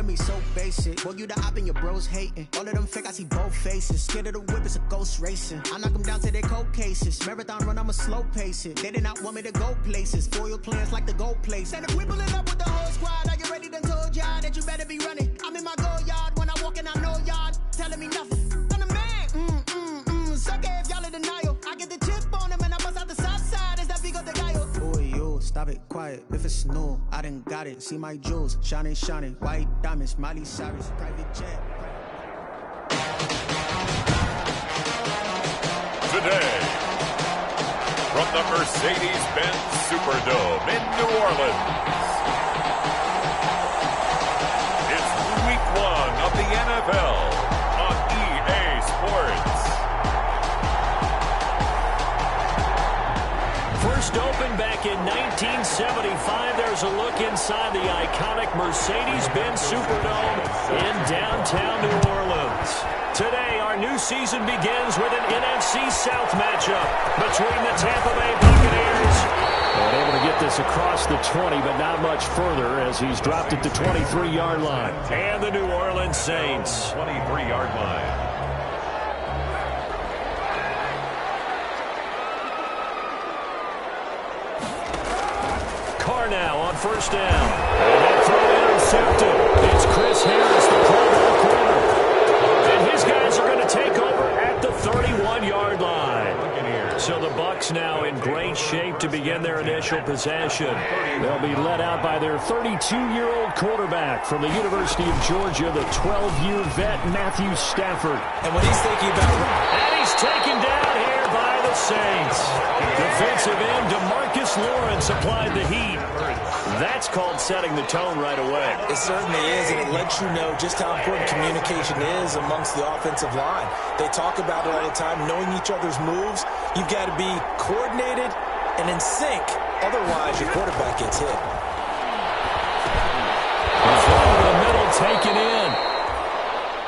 me so basic. Boy, you the op and your bros hating. All of them fake, I see both faces. Scared of the whip, it's a ghost racing. I knock them down to their cold cases. Marathon run, I'ma slow pace it. They did not want me to go places. Foil plans like the gold place. And if we pulling up with the whole squad, are you ready? Done told y'all that you better be running. I'm in my go yard when I walk in, I know y'all telling me nothing. I'm the man. Suck it if y'all in denial. I get the chip on him and I bust out the south side. Is that Vigo the guy? Boy, yo, stop it, quiet. If it's new, I done got it. See my jewels, shining, shining. White diamonds, Miley Cyrus, private jet. Today, from the Mercedes-Benz Superdome in New Orleans, it's Week 1 of the NFL on EA Sports. First opened back in 1975, there's a look inside the iconic Mercedes-Benz Superdome in downtown New Orleans. Today, our new season begins with an NFC South matchup between the Tampa Bay Buccaneers. And able to get this across the 20, but not much further as he's dropped at the 23-yard line. And the New Orleans Saints. 23-yard line. Now on first down. And that throw intercepted. It's Chris Harris, the Pro Bowl corner. And his guys are going to take over at the 31-yard line. So the Bucs now in great shape to begin their initial possession. They'll be led out by their 32-year-old quarterback from the University of Georgia, the 12-year vet Matthew Stafford. And what he's thinking about... And he's taken down here by the Saints. Defensive end DeMarcus Lawrence applied the heat. That's called setting the tone right away. It certainly is, and it lets you know just how important communication is amongst the offensive line. They talk about it all the time, knowing each other's moves. You've got to be coordinated and in sync. Otherwise, your quarterback gets hit. The throw over the middle taken in.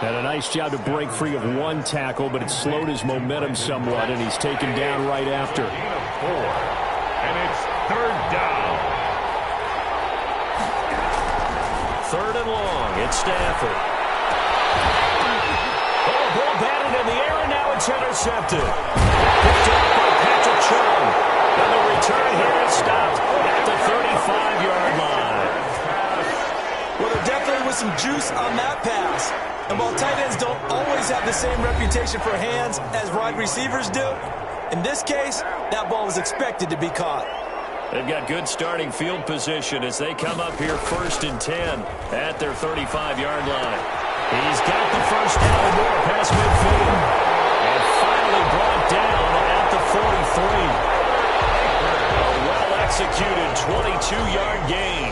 And a nice job to break free of one tackle, but it slowed his momentum somewhat, and he's taken down right after. And it's third down. Third and long. It's Stafford. Oh, ball batted in the air, and now it's intercepted. Picked up by Patrick Chung. And the return here is stopped at the 35-yard line. Well, there definitely was some juice on that pass. And while tight ends don't always have the same reputation for hands as wide receivers do, in this case, that ball was expected to be caught. They've got good starting field position as they come up here first and 10 at their 35-yard line. He's got the first down more past midfield. And finally brought down at the 43. A well-executed 22-yard gain.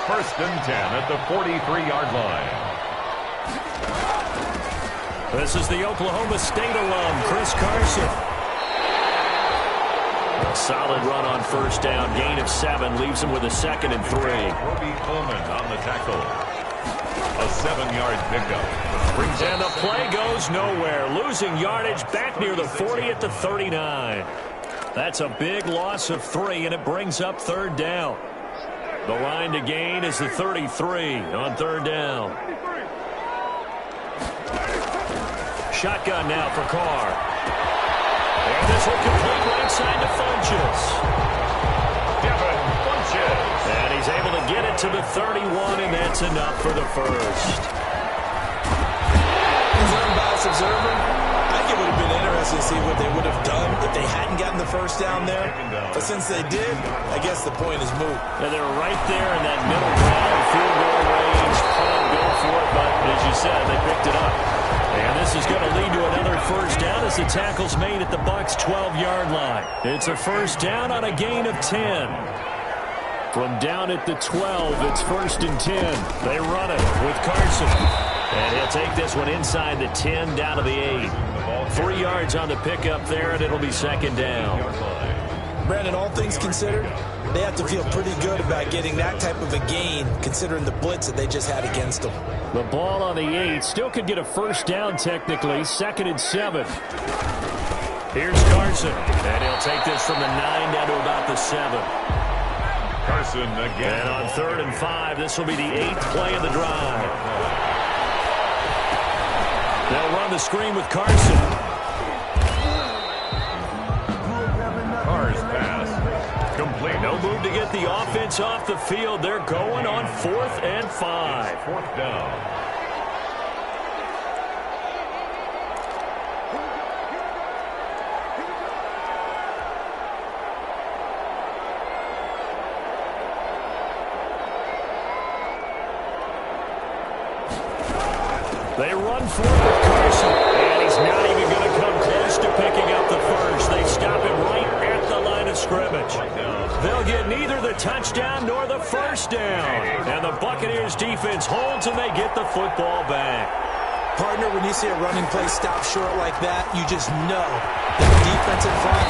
First and 10 at the 43-yard line. This is the Oklahoma State alum, Chris Carson. A solid run on first down. Gain of 7 leaves him with a 2nd and 3. Roby Coleman on the tackle. A 7-yard pickup. And the play goes nowhere. Losing yardage back near the 40 at the 39. That's a big loss of 3, and it brings up third down. The line to gain is the 33 on third down. Shotgun now for Carr. And this will complete right side to Funchess. Devin Funchess. And he's able to get it to the 31, and that's enough for the first. As an unbiased observer, I think it would have been interesting to see what they would have done if they hadn't gotten the first down there. But since they did, I guess the point is moot. And they're right there in that middle ground field goal range. Go for it, but as you said, they picked it up. And this is going to lead to another first down as the tackle's made at the Bucs' 12-yard line. It's a first down on a gain of 10. From down at the 12, it's first and 10. They run it with Carson. And he'll take this one inside the 10, down to the 8. 3 yards on the pickup there, and it'll be second down. Brandon, all things considered, they have to feel pretty good about getting that type of a gain, considering the blitz that they just had against them. The ball on the 8 still could get a first down technically. 2nd and 7. Here's Carson, and he'll take this from the 9 down to about the 7. Carson again. And on 3rd and 5, this will be the 8th play of the drive. They'll run the screen with Carson. Carr's pass. Complete. No move to get the offense off the field. They're going on 4th and 5. 4th down. They run for it with Carson, and he's not even going to come close to picking up the first. They stop him right at the line of scrimmage. They'll get neither the touchdown nor the first down. And the Buccaneers defense holds, and they get the football back. Partner, when you see a running play stop short like that, you just know that the defense in front,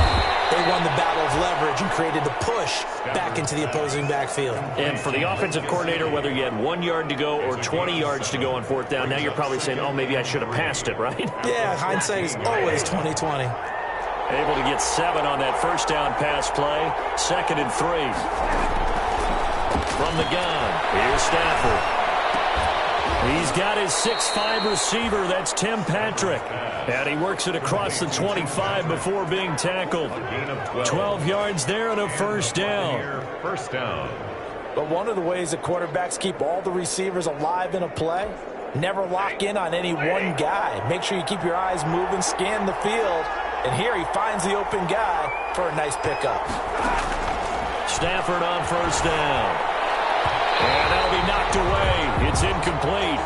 they won the battle of leverage and created the push back into the opposing backfield. And for the offensive coordinator, whether you had 1 yard to go or 20 yards to go on 4th down, now you're probably saying, oh, maybe I should have passed it, right? Yeah, hindsight is always 20/20. Able to get 7 on that first down pass play. 2nd and 3. From the gun, here's Stafford. He's got his 6'5" receiver. That's Tim Patrick. And he works it across the 25 before being tackled. 12 yards there and a first down. First down. But one of the ways that quarterbacks keep all the receivers alive in a play, never lock in on any one guy. Make sure you keep your eyes moving, scan the field. And here he finds the open guy for a nice pickup. Stafford on first down. And that'll be knocked away. It's incomplete.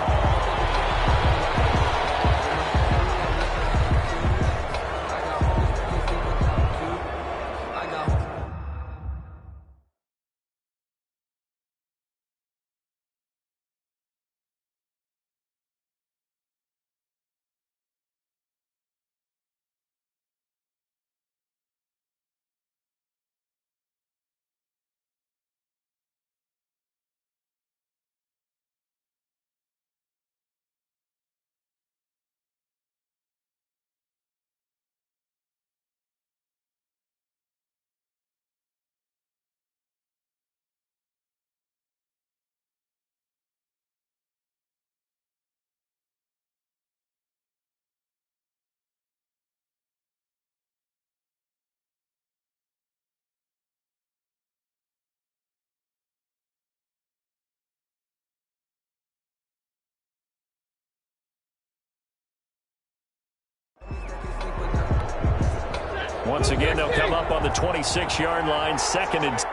Once again, they'll come up on the 26-yard line, 2nd and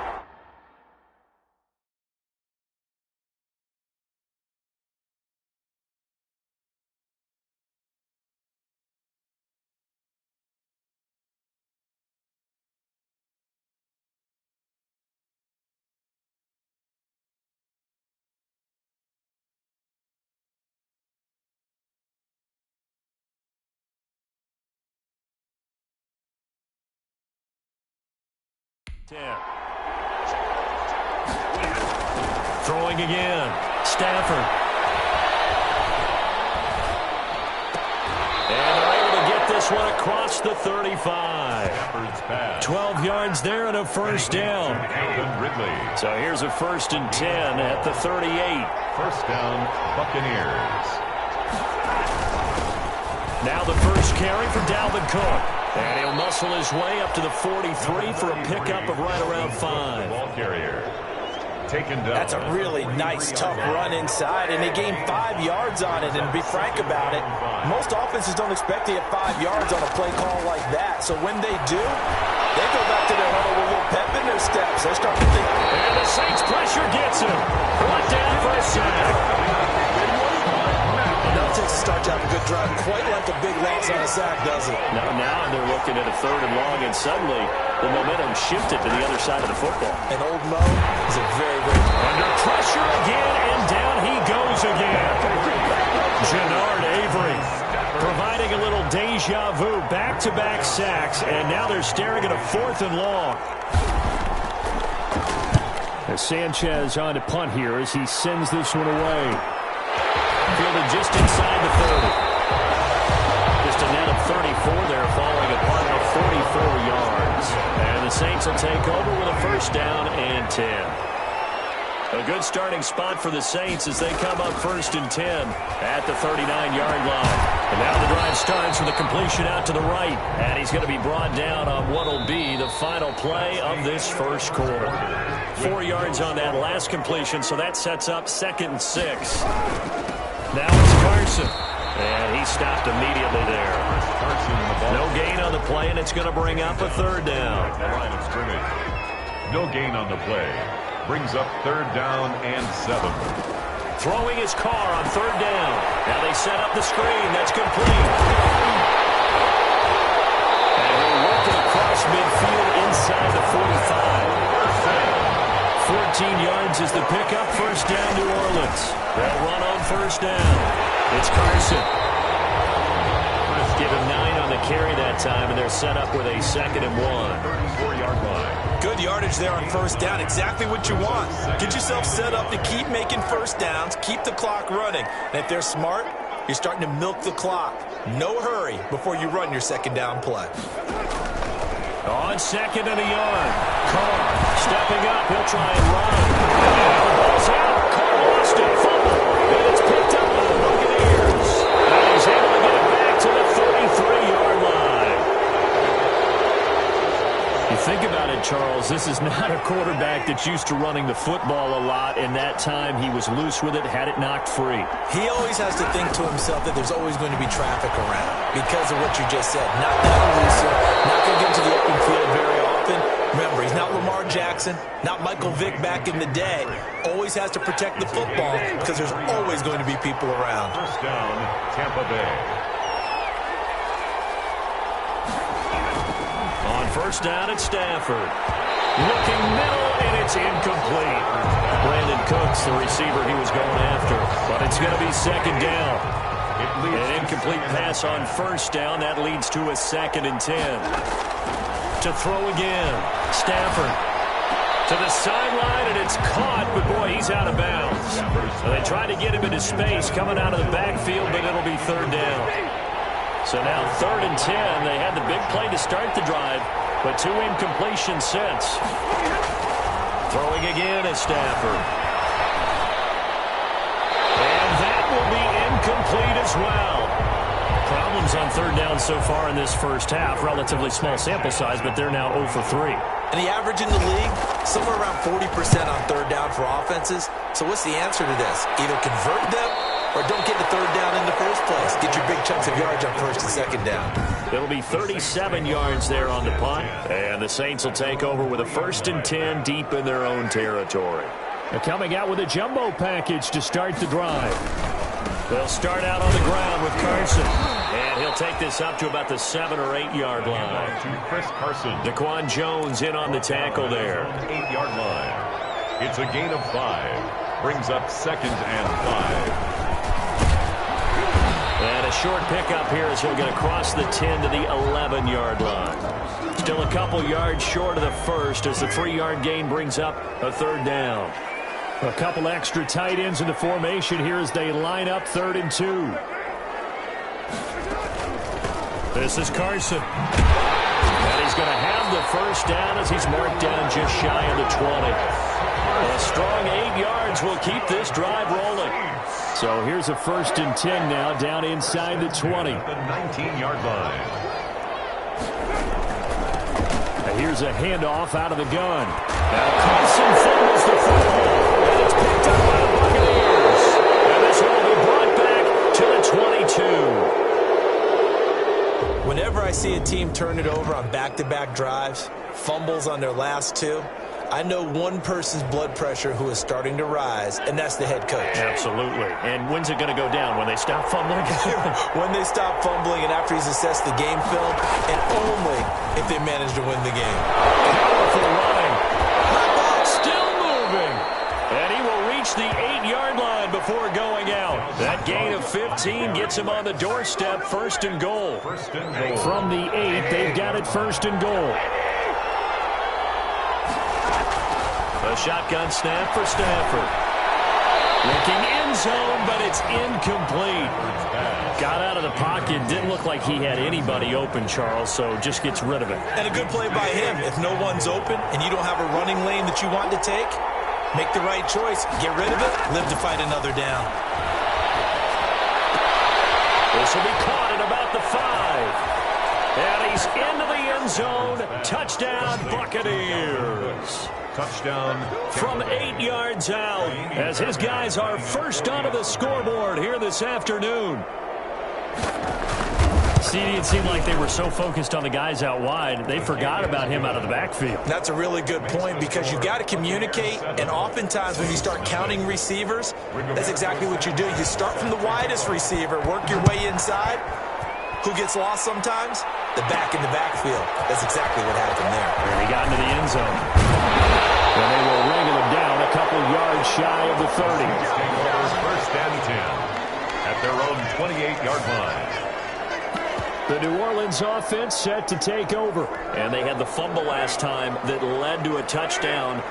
10. Throwing again. Stafford. And they're able to get this one across the 35. 12 yards there and a first down. So here's a 1st and 10 at the 38. First down, Buccaneers. Now the first carry for Dalvin Cook. And he'll muscle his way up to the 43 for a pickup of right around 5. Ball carrier. Taken down. That's a really nice, tough run inside, and they gained 5 yards on it. And to be frank about it, most offenses don't expect to get 5 yards on a play call like that. So when they do, they go back to their huddle with a little pep in their steps. They start to think. And the Saints pressure gets him. Brought down for a sack. Enough takes to start to have a good drive, quite like a big loss on a sack, does it? Now they're looking at a 3rd and long, and suddenly the momentum shifted to the other side of the football. And old Mo is a very, very... Under pressure again, and down he goes again. Jannard Avery providing a little deja vu, back-to-back sacks, and now they're staring at a 4th and long. As Sanchez on to punt here as he sends this one away. Fielded just inside the 30. Just a net of 34 there following a punt of 44 yards. And the Saints will take over with a first down and 10. A good starting spot for the Saints as they come up 1st and 10 at the 39-yard line. And now the drive starts with a completion out to the right. And he's going to be brought down on what will be the final play of this first quarter. 4 yards on that last completion, so that sets up 2nd and 6. Now it's Carson. And he stopped immediately there. No gain on the play, and it's going to bring up a 3rd down. The line of scrimmage. No gain on the play. Brings up 3rd down and 7. Throwing his car on 3rd down. Now they set up the screen. That's complete. And he'll work it across midfield inside the 45. 14 yards is the pickup. 1st down, New Orleans. They'll run on 1st down. It's Carson. Give him 9 on the carry that time, and they're set up with a 2nd and 1. 34-yard line. Good yardage there on 1st down. Exactly what you want. Get yourself set up to keep making 1st downs, keep the clock running. And if they're smart, you're starting to milk the clock. No hurry before you run your 2nd down play. On 2nd and a yard. Carr stepping up. He'll try and run. And the ball's out. Carr lost it. Fumble. And it's picked up by the Buccaneers. And he's able to get it back to the 33-yard line. You think about it, Charles, this is not a quarterback that's used to running the football a lot, and that time he was loose with it, had it knocked free. He always has to think to himself that there's always going to be traffic around because of what you just said. Not that elusive, not going to get to the open field very often. Remember, he's not Lamar Jackson, not Michael Vick back in the day. Always has to protect the football because there's always going to be people around. 1st down, Tampa Bay. On 1st down at Stafford. Looking middle, and it's incomplete. Brandon Cooks, the receiver he was going after. But it's going to be 2nd down. An incomplete pass on 1st down. That leads to a 2nd and 10. To throw again. Stafford to the sideline, and it's caught, but boy, he's out of bounds. So they tried to get him into space coming out of the backfield, but it'll be 3rd down. So now 3rd and 10. They had the big play to start the drive, but 2 incompletions since. Throwing again is Stafford. And that will be incomplete as well. Problems on 3rd down so far in this first half. Relatively small sample size, but they're now 0 for 3. And the average in the league, somewhere around 40% on 3rd down for offenses. So what's the answer to this? Either convert them or don't get the 3rd down in the first place. Get your big chunks of yards on 1st and 2nd down. It'll be 37 yards there on the punt. And the Saints will take over with a 1st and 10 deep in their own territory. They're coming out with a jumbo package to start the drive. They'll start out on the ground with Carson. And he'll take this up to about the 7 or 8 yard line. To Chris Carson. Daquan Jones in on the tackle there. 8-yard line. It's a gain of 5. Brings up 2nd and 5. And a short pickup here as he'll get across the 10 to the 11-yard line. Still a couple yards short of the first as the 3-yard gain brings up a 3rd down. A couple extra tight ends in the formation here as they line up 3rd and 2. This is Carson. And he's going to have the 1st down as he's marked down just shy of the 20. A strong 8 yards will keep this drive rolling. So here's a 1st and 10 now down inside the 20. The 19-yard line. And here's a handoff out of the gun. Now Carson fumbles the football. And it's picked up by the Buccaneers. And this one will be brought back to the 22. Whenever I see a team turn it over on back-to-back drives, fumbles on their last 2, I know one person's blood pressure who is starting to rise, and that's the head coach. Absolutely. And when's it going to go down? When they stop fumbling? When they stop fumbling and after he's assessed the game film, and only if they manage to win the game. Powerful running. Still moving. And he will reach the 8-yard line before going out. That gain of 15 gets him on the doorstep, 1st and goal. From the 8, they've got it 1st and goal. A shotgun snap for Stafford. Looking end zone, but it's incomplete. Got out of the pocket. Didn't look like he had anybody open, Charles, so just gets rid of it. And a good play by him. If no one's open and you don't have a running lane that you want to take, Make the right choice. Get rid of it. Live to fight another down. This will be caught at about the 5. And he's into the end zone. Touchdown, Buccaneers. Touchdown from 8 yards out, as his guys are first onto the scoreboard here this afternoon. CD, it seemed like they were so focused on the guys out wide, they forgot about him out of the backfield. That's a really good point, because you've got to communicate, and oftentimes when you start counting receivers, that's exactly what you do. You start from the widest receiver, work your way inside. Who gets lost sometimes? The back in the backfield. That's exactly what happened there. And he got into the end zone. And they will ring him down a couple yards shy of the 30. First and 10 at their own 28-yard line. The New Orleans offense set to take over. And they had the fumble last time that led to a touchdown.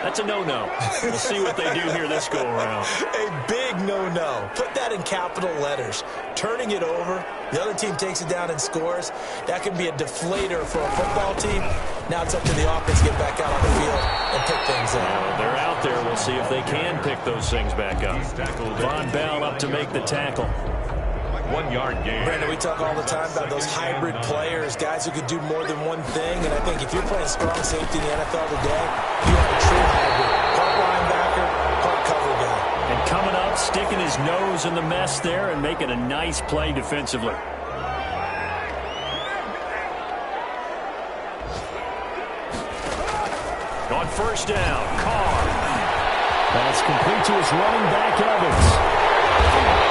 That's a no-no. We'll see what they do here this go-around. A big no-no. Put that in capital letters. Turning it over, the other team takes it down and scores. That can be a deflator for a football team. Now it's up to the offense to get back out on the field and pick things up. They're out there. We'll see if they can pick those things back up. Von Bell up to make the tackle. 1-yard gain. Brandon, we talk all the time about those hybrid players, guys who could do more than one thing. And I think if you're playing strong safety in the NFL today, you have a true hybrid. Part linebacker, part cover guy. And coming up, sticking his nose in the mess there and making a nice play defensively. On first down, Carr. That's complete to his running back, Evans.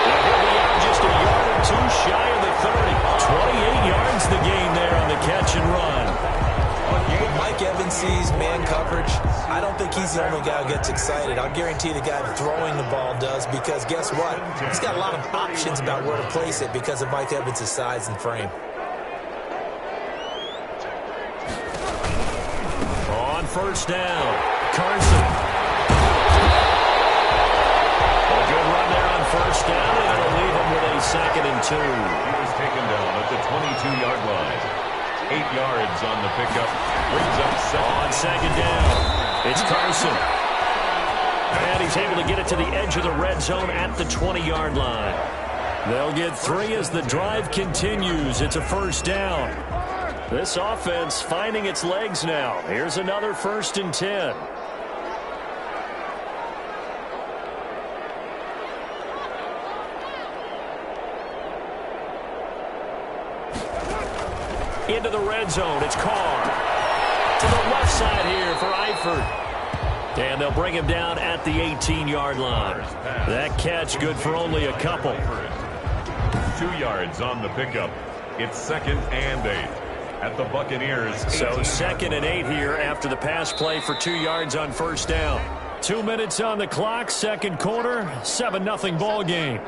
And he'll be out just a yard or two shy of the 30. 28 yards the gain there on the catch and run. When Mike Evans sees man coverage, I don't think he's the only guy who gets excited. I'll guarantee the guy throwing the ball does, because guess what? He's got a lot of options about where to place it because of Mike Evans' size and frame. On first down, Carson. A good run there on first down, and it'll leave him with a 2nd and 2. He was taken down at the 22-yard line. 8 yards on the pickup. Brings up on 2nd down. It's Carson. And he's able to get it to the edge of the red zone at the 20-yard line. They'll get 3 as the drive continues. It's a first down. This offense finding its legs now. Here's another 1st and 10. Into the red zone. It's Carr. To the left side here for Eifert. And they'll bring him down at the 18-yard line. That catch good for only a couple. 2 yards on the pickup. It's 2nd and 8 at the Buccaneers. So 2nd and 8 here after the pass play for 2 yards on first down. 2 minutes on the clock, second quarter, 7-0 ball game.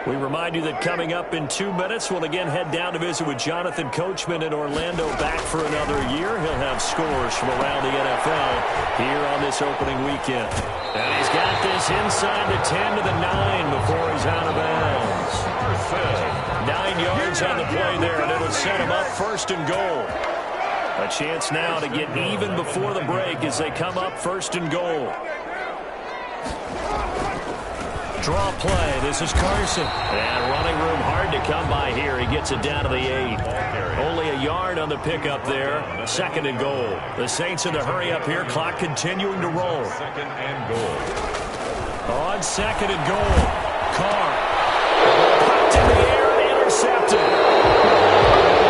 We remind you that coming up in 2 minutes, we'll again head down to visit with Jonathan Coachman in Orlando, back for another year. He'll have scores from around the NFL here on this opening weekend. And he's got this inside the 10 to the 9 before he's out of bounds. 9 yards on the play there, and it'll set him up 1st and goal. A chance now to get even before the break as they come up 1st and goal. Draw play. This is Carson. And running room hard to come by here. He gets it down to the 8. Only a yard on the pickup there. 2nd and goal. The Saints in the hurry up here. Clock continuing to roll. 2nd and goal. On 2nd and goal. Carr. Popped in the air and intercepted.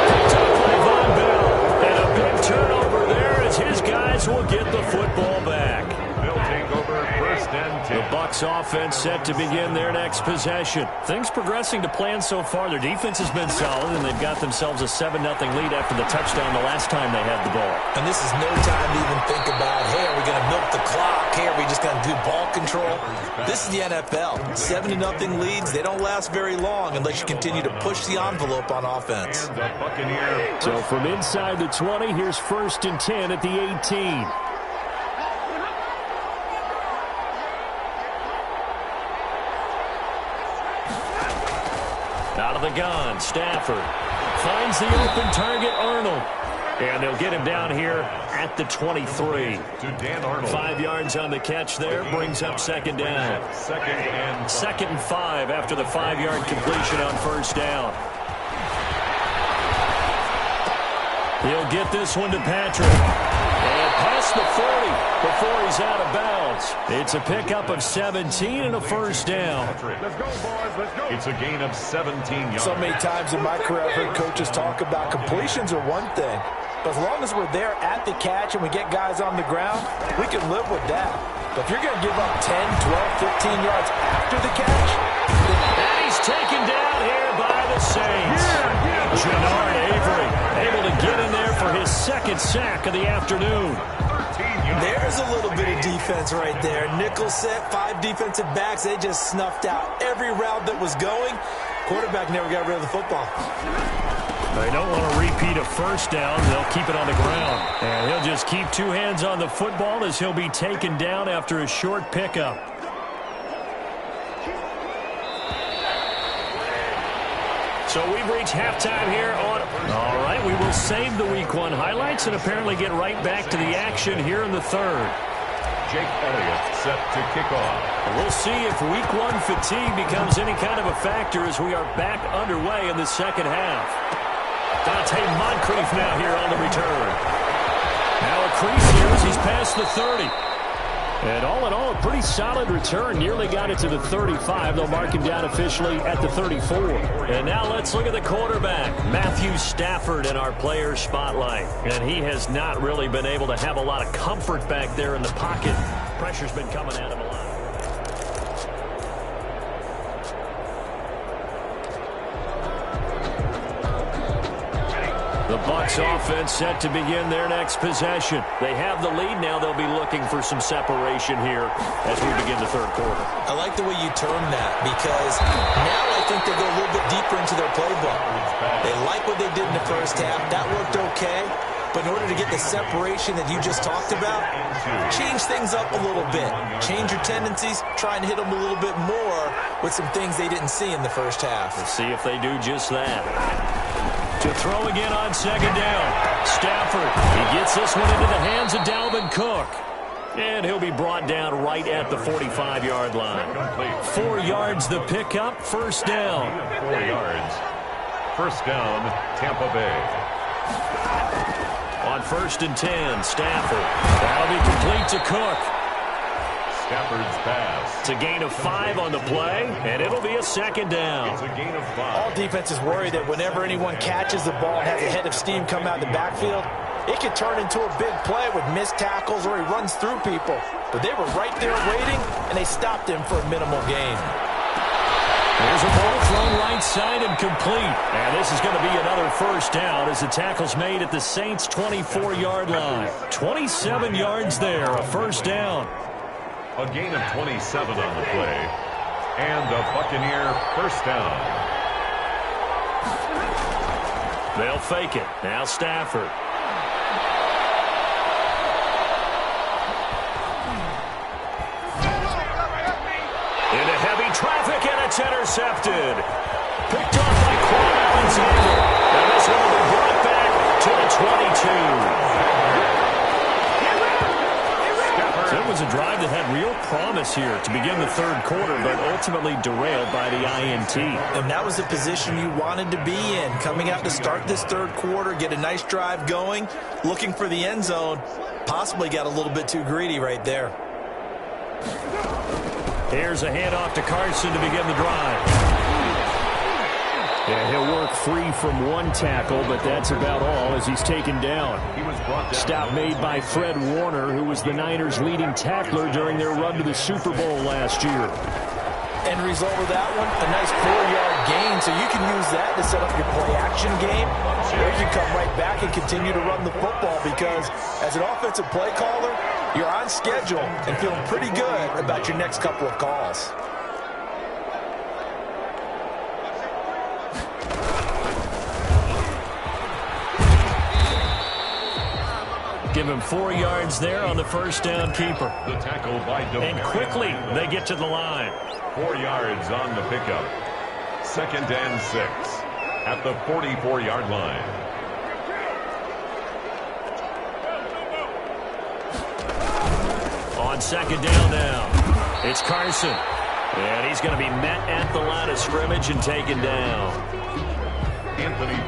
Picked up by Von Bell. And a big turnover there as his guys will get the football back. They'll take over 1st and 10. The Bucs offense set to begin their next possession. Things progressing to plan so far. Their defense has been solid, and they've got themselves a 7-0 lead after the touchdown the last time they had the ball. And this is no time to even think about, hey, are we going to milk the clock? Hey, are we just going to do ball control? This is the NFL. 7-0 leads, they don't last very long unless you continue to push the envelope on offense. So from inside the 20, here's 1st and 10 at the 18. Out of the gun, Stafford finds the open target, Arnold. And they'll get him down here at the 23. To Dan Arnold. 5 yards on the catch there, brings up second down. Second and 5 after the 5-yard completion on first down. He'll get this one to Patrick. And past the 40 before he's out of bounds. It's a pickup of 17 and a first down. Let's go, boys. Let's go. It's a gain of 17 yards. So many times in my career I've heard coaches talk about completions are one thing. But as long as we're there at the catch and we get guys on the ground, we can live with that. But if you're going to give up 10, 12, 15 yards after the catch, and he's taken down here by the Saints. Jannard Avery able to get in there for his second sack of the afternoon. There's a little bit of defense right there. Nickel set, 5 defensive backs. They just snuffed out every route that was going. Quarterback never got rid of the football. They don't want to repeat a first down. They'll keep it on the ground. And he'll just keep 2 hands on the football as he'll be taken down after a short pickup. So we've reached halftime here on... All right, we will save the Week 1 highlights and apparently get right back to the action here in the third. Jake Elliott set to kick off. We'll see if Week 1 fatigue becomes any kind of a factor as we are back underway in the second half. Dante Moncrief now here on the return. Now a crease here as he's past the 30. And all in all, a pretty solid return. Nearly got it to the 35. They'll mark him down officially at the 34. And now let's look at the quarterback, Matthew Stafford, in our player spotlight. And he has not really been able to have a lot of comfort back there in the pocket. Pressure's been coming at him a lot. The Bucs offense set to begin their next possession. They have the lead now. They'll be looking for some separation here as we begin the third quarter. I like the way you term that because now I think they go a little bit deeper into their playbook. They like what they did in the first half. That worked okay. But in order to get the separation that you just talked about, change things up a little bit. Change your tendencies, try and hit them a little bit more with some things they didn't see in the first half. Let's see if they do just that. To throw again on second down. Stafford, he gets this one into the hands of Dalvin Cook. And he'll be brought down right at the 45-yard line. 4 yards the pickup, first down. 4 yards. First down, Tampa Bay. On first and 10, Stafford. That'll be complete to Cook. Stafford's pass. It's a gain of 5 on the play, and it'll be a second down. It's a gain of 5. All defenses worry that whenever anyone catches the ball and has a head of steam come out of the backfield, it could turn into a big play with missed tackles or he runs through people. But they were right there waiting, and they stopped him for a minimal gain. There's a ball thrown right side and complete. And this is going to be another first down as the tackle's made at the Saints' 24-yard line. 27 yards there, a first down. A gain of 27 on the play. And a Buccaneer first down. They'll fake it. Now Stafford. Into heavy traffic, and it's intercepted. Picked off by Quan Alexander. And this one will be brought back to the 22. So it was a drive that had real promise here to begin the third quarter, but ultimately derailed by the INT. And that was the position you wanted to be in, coming out to start this third quarter, get a nice drive going, looking for the end zone. Possibly got a little bit too greedy right there. Here's a handoff to Carson to begin the drive. And he'll work free from one tackle, but that's about all as he's taken down. Stop made by Fred Warner, who was the Niners' leading tackler during their run to the Super Bowl last year. End result of that one, a nice 4-yard gain, so you can use that to set up your play-action game, or you can come right back and continue to run the football because as an offensive play caller, you're on schedule and feeling pretty good about your next couple of calls. Give him 4 yards there on the first down keeper. The tackle by Doe. And quickly they get to the line. 4 yards on the pickup. 2nd and 6 at the 44-yard line. On 2nd down now, it's Carson. And he's going to be met at the line of scrimmage and taken down.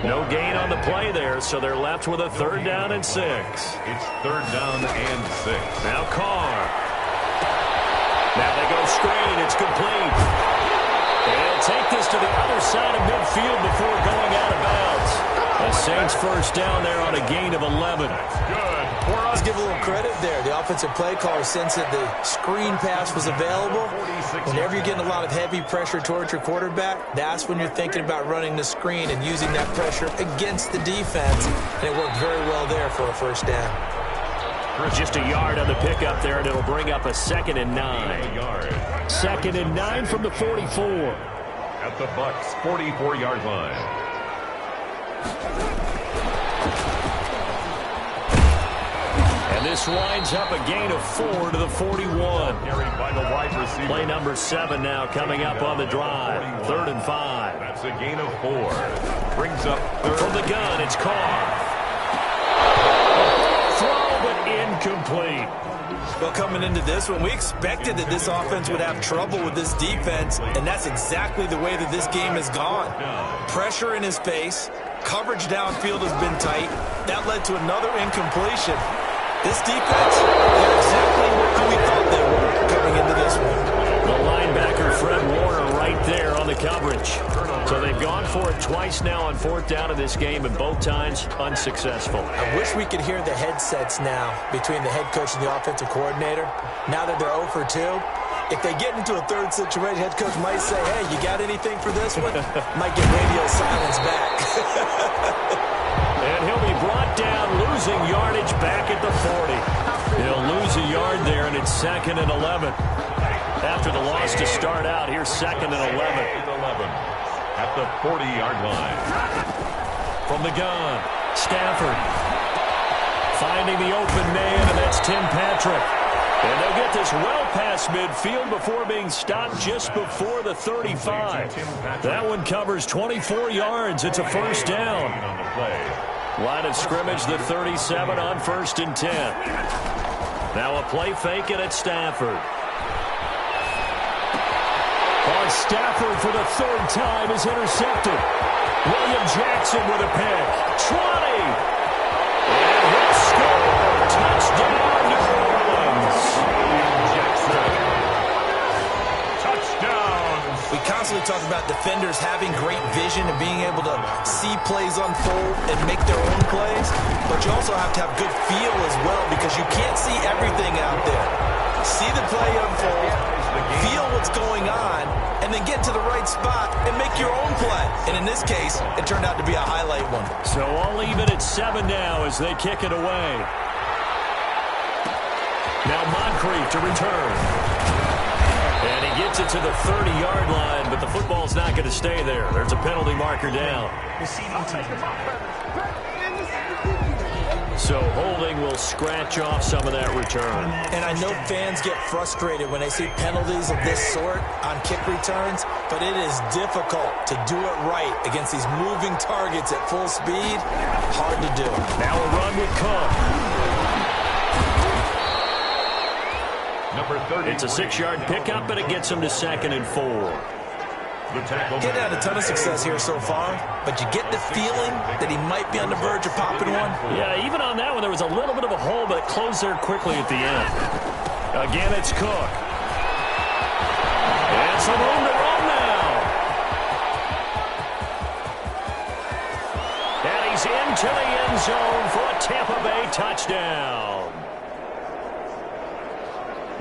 No gain on the play there, so they're left with a 3rd down and 6. It's 3rd down and 6. Now Carr. Now they go screen. It's complete. They'll take this to the other side of midfield before going out of bounds. The Saints 1st down there on a gain of 11. Good. Let's give a little credit there. The offensive play caller sensed that the screen pass was available. Whenever you're getting a lot of heavy pressure towards your quarterback, that's when you're thinking about running the screen and using that pressure against the defense. And it worked very well there for a 1st down. Just a yard on the pickup there, and it'll bring up a 2nd and 9. 2nd and 9 from the 44. At the Bucs' 44-yard line. And this winds up a gain of 4 to the 41. Carried by the wide receiver. Play number 7 now coming up on the drive. 3rd and 5. That's a gain of 4. Brings up 3rd. From the gun, it's Carr. Throw, but incomplete. Well, coming into this one, we expected that this offense would have trouble with this defense, and that's exactly the way that this game has gone. Pressure in his face. Coverage downfield has been tight. That led to another incompletion. This defense, they're exactly where we thought they were coming into this one. The linebacker, Fred Warner, right there on the coverage. So they've gone for it twice now on 4th down in this game, and both times unsuccessful. I wish we could hear the headsets now between the head coach and the offensive coordinator. Now that they're 0 for 2, if they get into a 3rd situation, head coach might say, hey, you got anything for this one? Might get radio silence back. And he'll be brought down, losing yardage back at the 40. He'll lose a yard there, and it's 2nd and 11. After the loss to start out, here's 2nd and 11. At the 40-yard line. From the gun, Stafford. Finding the open man, and that's Tim Patrick. And they'll get this well past midfield before being stopped just before the 35. That one covers 24 yards. It's a 1st down. Line of scrimmage, the 37 on 1st and 10. Now a play fake, and it's Stafford. On Stafford for the 3rd time is intercepted. William Jackson with a pick. 20. And he'll score. Touchdown, New Orleans. Jackson. Touchdown. We constantly talk about defenders having great vision and being able to see plays unfold and make their own plays, but you also have to have good feel as well because you can't see everything out there. See the play unfold, feel what's going on, and then get to the right spot and make your own play. And in this case, it turned out to be a highlight one. So all even at 7 now as they kick it away. Now Moncrief to return. And he gets it to the 30-yard line, but the football's not going to stay there. There's a penalty marker down. So holding will scratch off some of that return. And I know fans get frustrated when they see penalties of this sort on kick returns, but it is difficult to do it right against these moving targets at full speed. Hard to do. Now a run with Cook. Number 30. It's a 6-yard pickup, and it gets him to 2nd and 4. Getting had a ton of success here so far, but you get the feeling that he might be on the verge of popping one. Yeah, even on that one, there was a little bit of a hole, but it closed there quickly at the end. Again, it's Cook. And some room to run now. And he's into the end zone for a Tampa Bay touchdown.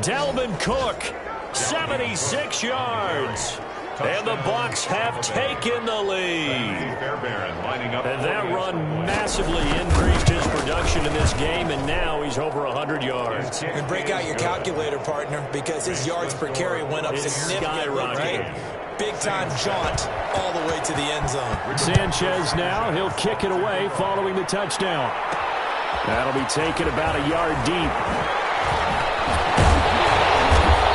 Dalvin Cook, 76 yards. And the Bucs have taken the lead. And that run massively increased his production in this game, and now he's over 100 yards. And break out your calculator, partner, because his yards per carry went up significantly, right? Big-time jaunt all the way to the end zone. Sanchez now, he'll kick it away following the touchdown. That'll be taken about a yard deep.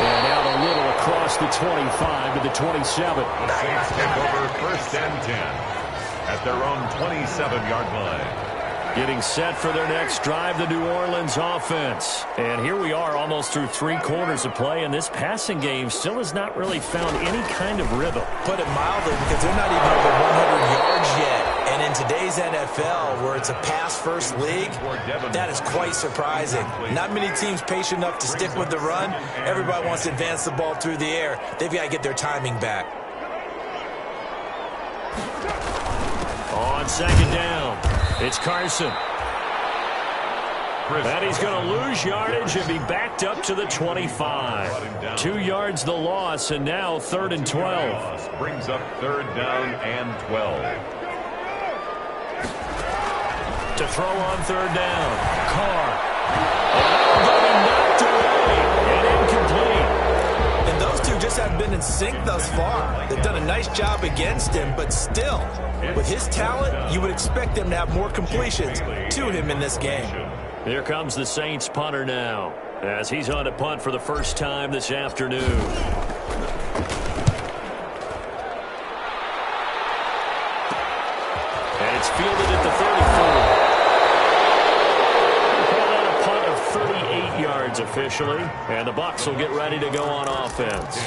And out a little across across the 25 to the 27. The Saints take over 1st and 10 at their own 27-yard line. Getting set for their next drive, the New Orleans offense. And here we are almost through 3 quarters of play, and this passing game still has not really found any kind of rhythm. Put it mildly, because they're not even over 100 yards yet. And in today's NFL, where it's a pass-first league, that is quite surprising. Not many teams patient enough to stick with the run. Everybody wants to advance the ball through the air. They've got to get their timing back. On 2nd down, it's Carson. And he's going to lose yardage and be backed up to the 25. 2 yards the loss, and now 3rd and 12. Brings up 3rd down and 12. To throw on 3rd down, Carr. And knocked away and incomplete. And those two just haven't been in sync thus far. They've done a nice job against him, but still, with his talent, you would expect them to have more completions to him in this game. Here comes the Saints punter now, as he's on to punt for the first time this afternoon. And it's fielded at the 34. Call that a punt of 38 yards officially, and the Bucs will get ready to go on offense.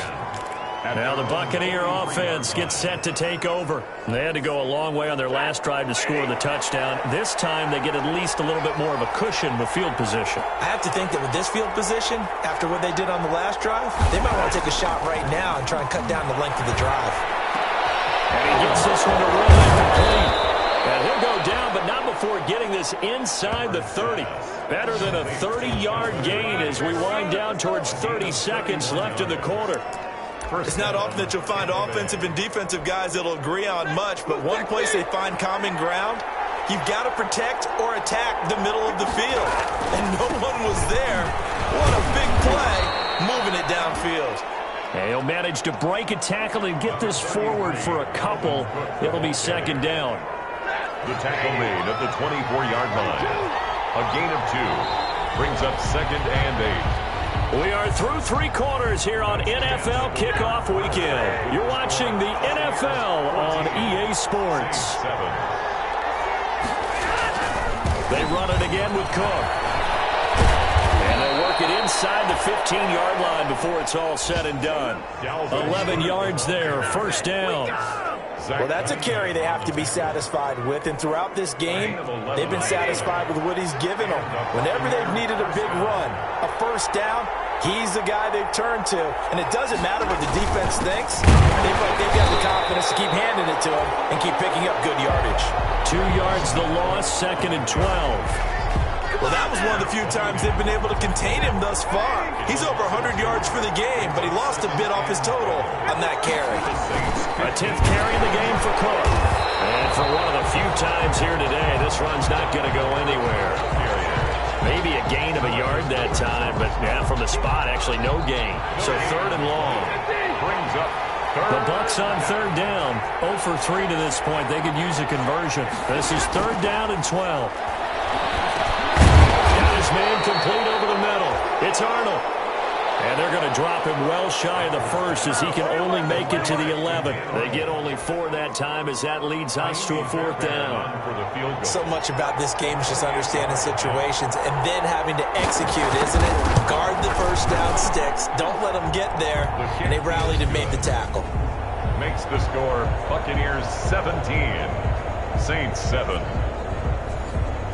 Now the Buccaneer offense gets set to take over. They had to go a long way on their last drive to score the touchdown. This time they get at least a little bit more of a cushion with field position. I have to think that with this field position, after what they did on the last drive, they might want to take a shot right now and try and cut down the length of the drive. And he gets this one to roll incomplete. And he'll go down, but not before getting this inside the 30. Better than a 30-yard gain as we wind down towards 30 seconds left in the quarter. It's not often that you'll find offensive and defensive guys that'll agree on much, but one place they find common ground, you've got to protect or attack the middle of the field. And no one was there. What a big play, moving it downfield. And he'll manage to break a tackle and get this forward for a couple. It'll be 2nd down. The tackle made at the 24-yard line. A gain of 2 brings up 2nd and 8. We are through 3 quarters here on NFL Kickoff Weekend. You're watching the NFL on EA Sports. They run it again with Cook. And they work it inside the 15-yard line before it's all said and done. 11 yards there, 1st down. Well, that's a carry they have to be satisfied with, and throughout this game, they've been satisfied with what he's given them. Whenever they've needed a big run, a 1st down, he's the guy they've turned to, and it doesn't matter what the defense thinks. They've got the confidence to keep handing it to him and keep picking up good yardage. 2 yards the loss, 2nd and 12. Well, that was one of the few times they've been able to contain him thus far. He's over 100 yards for the game, but he lost a bit off his total on that carry. A 10th carry in the game for Cook. And for one of the few times here today, this run's not going to go anywhere. Maybe a gain of a yard that time, but yeah, from the spot, actually no gain. So 3rd and long. Brings up the Bucs on 3rd down. 0 for 3 to this point. They could use a conversion. This is 3rd down and 12. Man complete over the middle. It's Arnold. And they're going to drop him well shy of the 1st as he can only make it to the 11. They get only 4 that time as that leads us to a 4th down. So much about this game is just understanding situations and then having to execute, isn't it? Guard the 1st down sticks. Don't let them get there. And they rallied and made the tackle. Makes the score Buccaneers 17, Saints 7.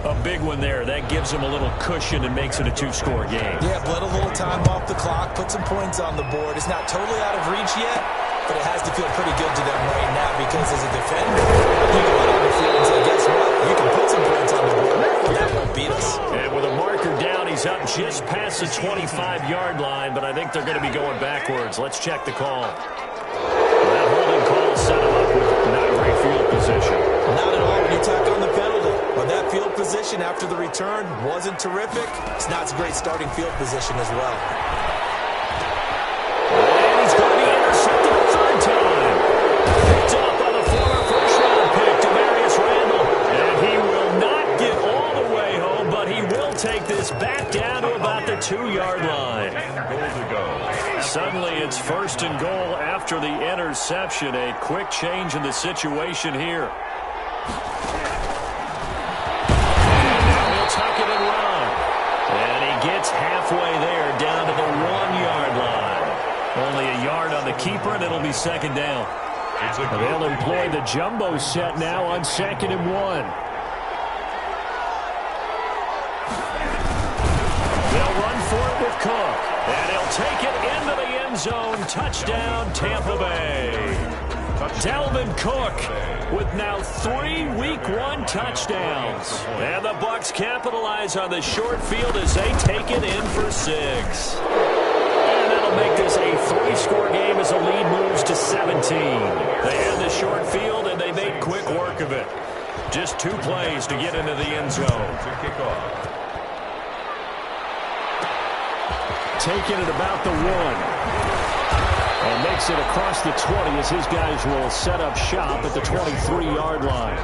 A big one there. That gives them a little cushion and makes it a 2-score game. Yeah, bled a little time off the clock, put some points on the board. It's not totally out of reach yet, but it has to feel pretty good to them right now because as a defender, you go out on the field and say, guess what? You can put some points on the board, but that won't beat us. And with a marker down, he's up just past the 25-yard line, but I think they're going to be going backwards. Let's check the call. That holding call set him up with not great field position. Not at all when you tack on the penalty. But that field position after the return wasn't terrific. It's not a great starting field position as well. And he's going to be intercepted a 3rd time. Picked up by the former 1st-round pick, Demarius Randall. And he will not get all the way home, but he will take this back down to about the 2-yard line. Goal to go. Suddenly it's first and goal after the interception. A quick change in the situation here. And now he'll tuck it and run. And he gets halfway there, down to the 1-yard line. Only a yard on the keeper, and it'll be second down. They'll employ the jumbo set now on 2nd and 1. They'll run for it with Cook. And he'll take it into the end zone. Touchdown, Tampa Bay. Dalvin Cook with now 3 Week 1 touchdowns. And the Bucs capitalize on the short field as they take it in for 6. And that'll make this a 3-score game as the lead moves to 17. They had the short field, and they made quick work of it. Just 2 plays to get into the end zone. To kick off. Taking it about the 1. And makes it across the 20 as his guys will set up shop at the 23-yard line.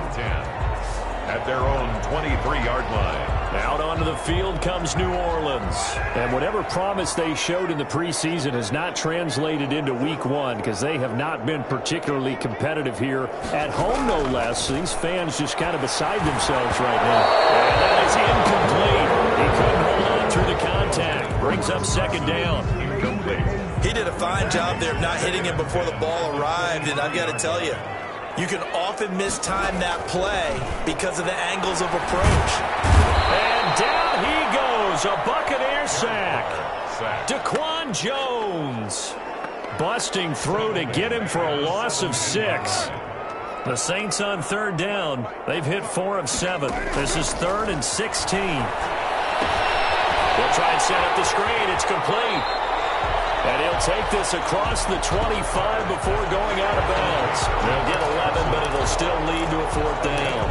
At their own 23-yard line. Out onto the field comes New Orleans. And whatever promise they showed in the preseason has not translated into Week 1 because they have not been particularly competitive here at home, no less. These fans just kind of beside themselves right now. And that is incomplete. He couldn't hold on through the contact. Brings up second down. He did a fine job there of not hitting him before the ball arrived, and I've got to tell you, you can often mistime that play because of the angles of approach. And down he goes, a Buccaneer sack. Daquan Jones busting through to get him for a loss of 6. The Saints on 3rd down. They've hit 4 of 7. This is 3rd and 16. They'll try and set up the screen. It's complete. And he'll take this across the 25 before going out of bounds. They'll get 11, but it'll still lead to a 4th down.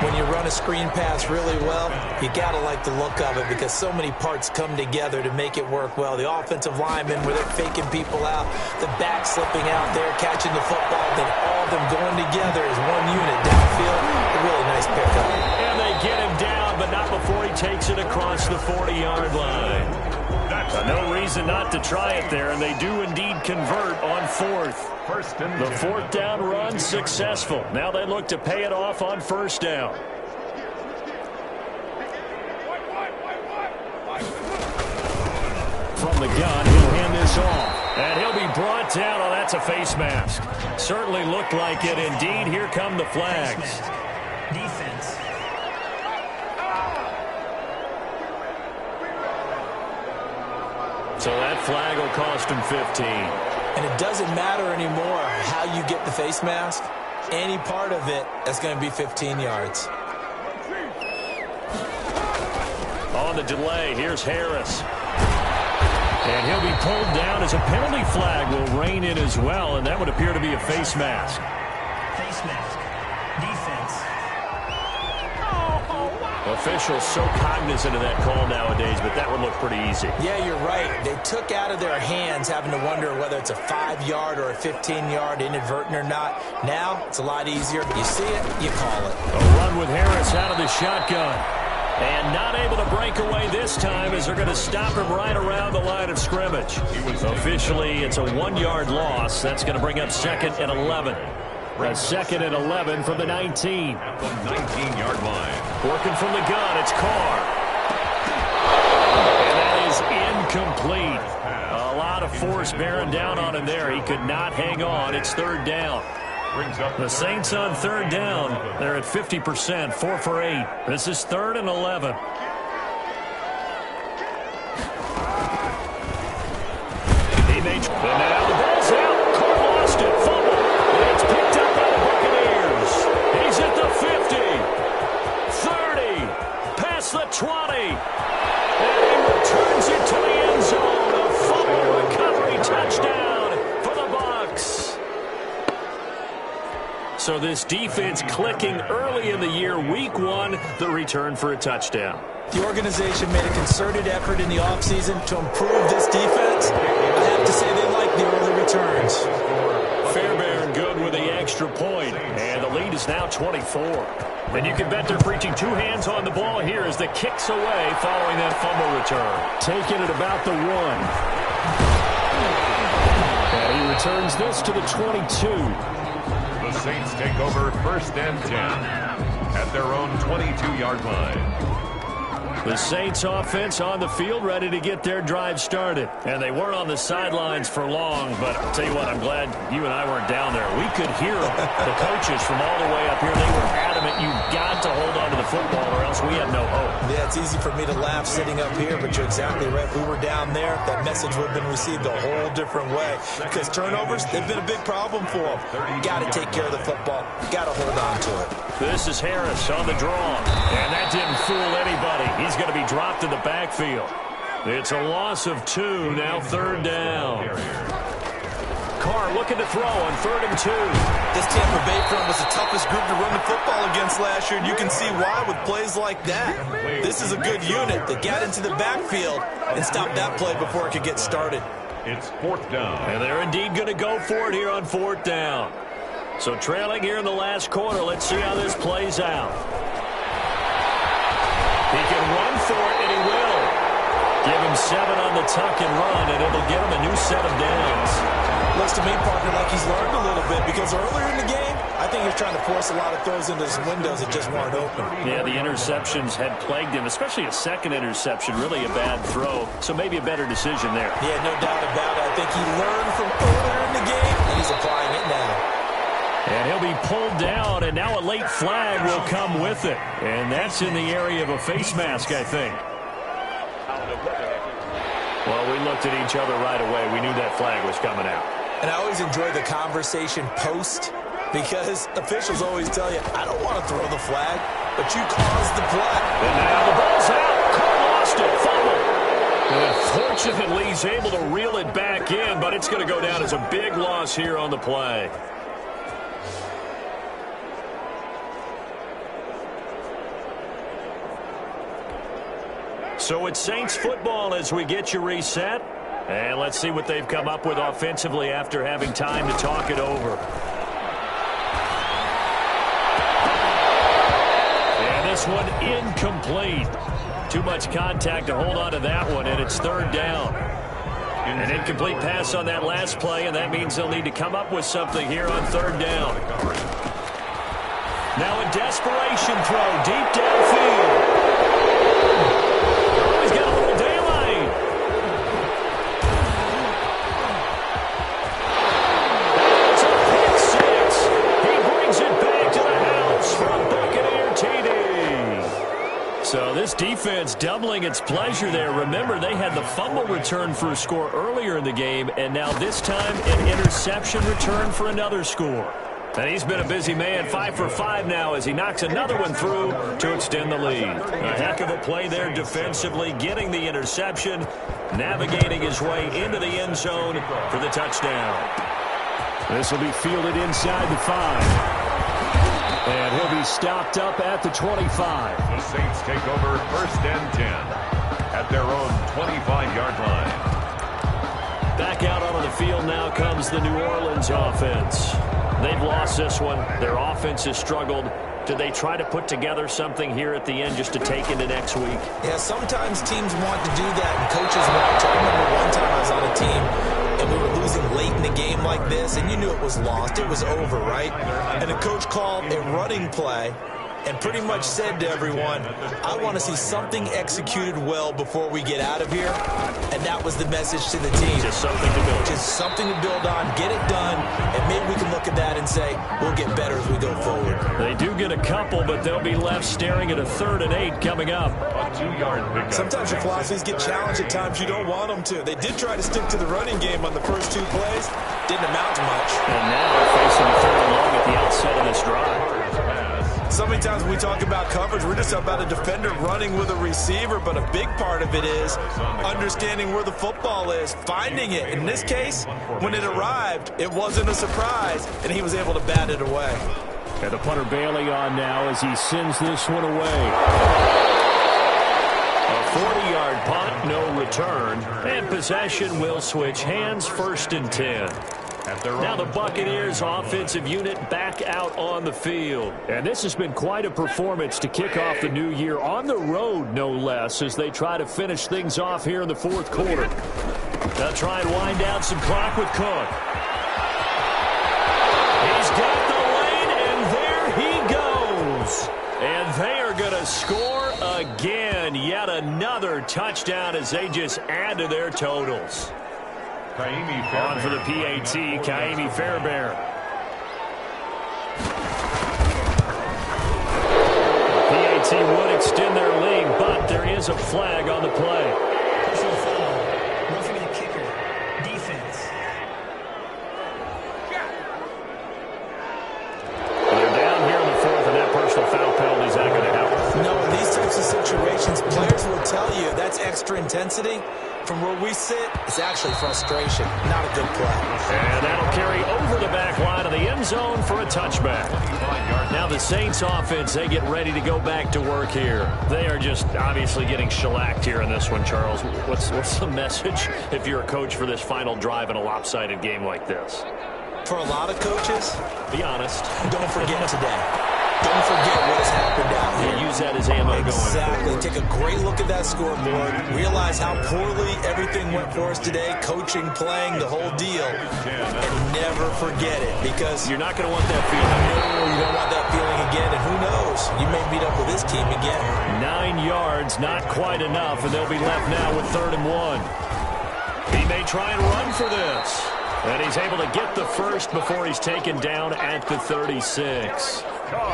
When you run a screen pass really well, you got to like the look of it because so many parts come together to make it work well. The offensive linemen, where they're faking people out, the back slipping out there, catching the football, then all of them going together as one unit downfield. A really nice pickup. And they get him down, but not before he takes it across the 40-yard line. No reason not to try it there, and they do indeed convert on 4th. The 4th down run successful. Now they look to pay it off on 1st down. From the gun, he'll hand this off. And he'll be brought down. Oh, that's a face mask. Certainly looked like it. Indeed, here come the flags. Defense. So that flag will cost him 15. And it doesn't matter anymore how you get the face mask. Any part of it is going to be 15 yards. On the delay, here's Harris. And he'll be pulled down as a penalty flag will rein in as well, and that would appear to be a face mask. Face mask. Defense. Officials so cognizant of that call nowadays, but that would look pretty easy. Yeah, you're right. They took out of their hands having to wonder whether it's a 5-yard or a 15-yard inadvertent or not. Now, it's a lot easier. You see it, you call it. A run with Harris out of the shotgun. And not able to break away this time as they're going to stop him right around the line of scrimmage. Officially, it's a 1-yard loss. That's going to bring up 2nd and 11. A 2nd and 11 from the 19. At the 19-yard line. Working from the gun, it's Carr. And that is incomplete. A lot of force bearing down on him there. He could not hang on. It's 3rd down. The Saints on 3rd down. They're at 50%, 4 for 8. This is 3rd and 11. He made, and now the ball's out. Carr lost it. Fumble. And it's picked up by the Buccaneers. He's at the 50. 30. Past the 20. And he returns it to the end zone. A fumble recovery touchdown for the Bucs. So this defense clicking early in the year. Week 1, the return for a touchdown. The organization made a concerted effort in the offseason to improve this defense. I have to say they like the early returns. Fairbairn good with the extra point. And the lead is now 24. And you can bet they're preaching 2 hands on the ball here as the kicks away following that fumble return. Taking it about the 1. returns this to the 22. The Saints take over 1st and 10 at their own 22-yard line. The Saints offense on the field, ready to get their drive started. And they weren't on the sidelines for long, but I'll tell you what, I'm glad you and I weren't down there. We could hear the coaches from all the way up here. They were adamant, you've got to hold on to the football or else we have no hope. Yeah, it's easy for me to laugh sitting up here, but you're exactly right. If we were down there, that message would have been received a whole different way. Because turnovers, they've been a big problem for them. You got to take care of the football. You got to hold on to it. This is Harris on the draw, and that didn't fool anybody. He's going to be dropped in the backfield. It's a loss of 2, now 3rd down. Carr looking to throw on 3rd and 2. This Tampa Bay front was the toughest group to run the football against last year, and you can see why with plays like that. This is a good unit that got into the backfield and stopped that play before it could get started. It's 4th down. And they're indeed going to go for it here on 4th down. So trailing here in the last quarter, let's see how this plays out. He can run for it, and he will. Give him 7 on the tuck and run, and it'll give him a new set of downs. Looks to me, Parker, like he's learned a little bit because earlier in the game, I think he was trying to force a lot of throws into his windows that just weren't open. Yeah, the interceptions had plagued him, especially a second interception, really a bad throw. So maybe a better decision there. Yeah, no doubt about it. I think he learned from earlier in the game, and he's applying it now. And he'll be pulled down, and now a late flag will come with it. And that's in the area of a face mask, I think. Well, we looked at each other right away. We knew that flag was coming out. And I always enjoy the conversation post because officials always tell you, I don't want to throw the flag, but you caused the play. And now the ball's out. Carr lost it. Fumble. And fortunately, he's able to reel it back in, but it's going to go down as a big loss here on the play. So it's Saints football as we get you reset. And let's see what they've come up with offensively after having time to talk it over. And this one incomplete. Too much contact to hold on to that one, and it's 3rd down. An incomplete pass on that last play, and that means they'll need to come up with something here on 3rd down. Now a desperation throw deep downfield. He's got a little daylight. That's a pick 6. He brings it back to the house from Buccaneer TD. So this defense doubling its pleasure there. Remember, they had the fumble return for a score earlier in the game, and now this time an interception return for another score. And he's been a busy man, 5 for 5 now as he knocks another one through to extend the lead. A heck of a play there defensively, getting the interception, navigating his way into the end zone for the touchdown. This will be fielded inside the 5. And he'll be stopped up at the 25. The Saints take over 1st and 10 at their own 25-yard line. Back out onto the field now comes the New Orleans offense. They've lost this one. Their offense has struggled. Do they try to put together something here at the end just to take into next week? Yeah, sometimes teams want to do that, and coaches want to. I remember one time I was on a team, and we were losing late in the game like this, and you knew it was lost. It was over, right? And the coach called a running play and pretty much said to everyone, I want to see something executed well before we get out of here. And that was the message to the team. Just something to build. Just something to build on, get it done, and maybe we can look at that and say, we'll get better as we go forward. They do get a couple, but they'll be left staring at a 3rd and 8 coming up. A 2-yard pickup. Sometimes your philosophies get challenged at times you don't want them to. They did try to stick to the running game on the first 2 plays. Didn't amount to much. And now they're facing a 3rd and long at the outset of this drive. So many times when we talk about coverage, we're just about a defender running with a receiver, but a big part of it is understanding where the football is, finding it. In this case, when it arrived, it wasn't a surprise, and he was able to bat it away. And the punter Bailey on now as he sends this one away. A 40-yard punt, no return, and possession will switch hands, 1st and 10. Now the Buccaneers offensive unit back out on the field. And this has been quite a performance to kick off the new year on the road, no less, as they try to finish things off here in the 4th quarter. They'll try and wind down some clock with Cook. again. Yet another touchdown as they just add to their totals. On for the PAT, Kaimi Fairbairn. PAT would extend their lead, but there is a flag on the play. Personal foul. Roughing the kicker. Defense. They're down here in the fourth, and that personal foul penalty is not going to help. No, in these types of situations, players will tell you that's extra intensity. From where we sit, it's actually frustration, not a good play. And that'll carry over the back line of the end zone for a touchback. Now the Saints offense, they get ready to go back to work here. They are just obviously getting shellacked here in this one, Charles. What's the message if you're a coach for this final drive in a lopsided game like this? For a lot of coaches, be honest. Don't forget today. Don't forget what has happened out here. Use that as ammo going forward. Exactly. Take a great look at that scoreboard. Realize how poorly everything went for us today. Coaching, playing, the whole deal. And never forget it, because you're not going to want that feeling. No, you don't want that feeling again. And who knows? You may meet up with this team again. 9 yards, not quite enough, and they'll be left now with 3rd and 1. He may try and run for this. And he's able to get the first before he's taken down at the 36.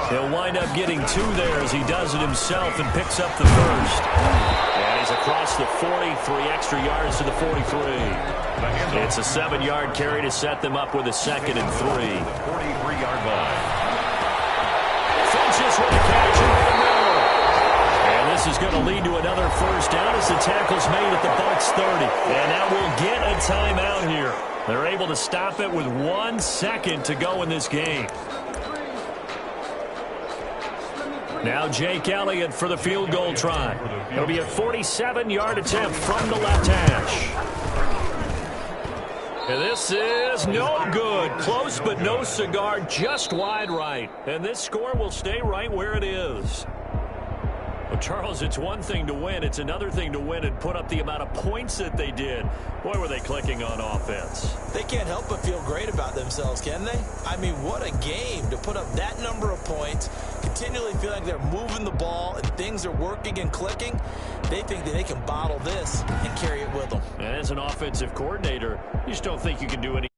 He'll wind up getting 2 there as he does it himself and picks up the first. And he's across the 40, 3 extra yards to the 43. It's a 7-yard carry to set them up with a 2nd and 3. 43-yard line. Finches with the catch in the middle. And this is going to lead to another first down as the tackle's made at the Bucs 30. And that will get a timeout here. They're able to stop it with 1 second to go in this game. Now Jake Elliott for the field goal try. It'll be a 47-yard attempt from the left hash. And this is no good. Close but no cigar, just wide right. And this score will stay right where it is. Well, Charles, it's one thing to win. It's another thing to win and put up the amount of points that they did. Boy, were they clicking on offense. They can't help but feel great about themselves, can they? I mean, what a game to put up that number of points, continually feel like they're moving the ball and things are working and clicking. They think that they can bottle this and carry it with them. And as an offensive coordinator, you just don't think you can do anything.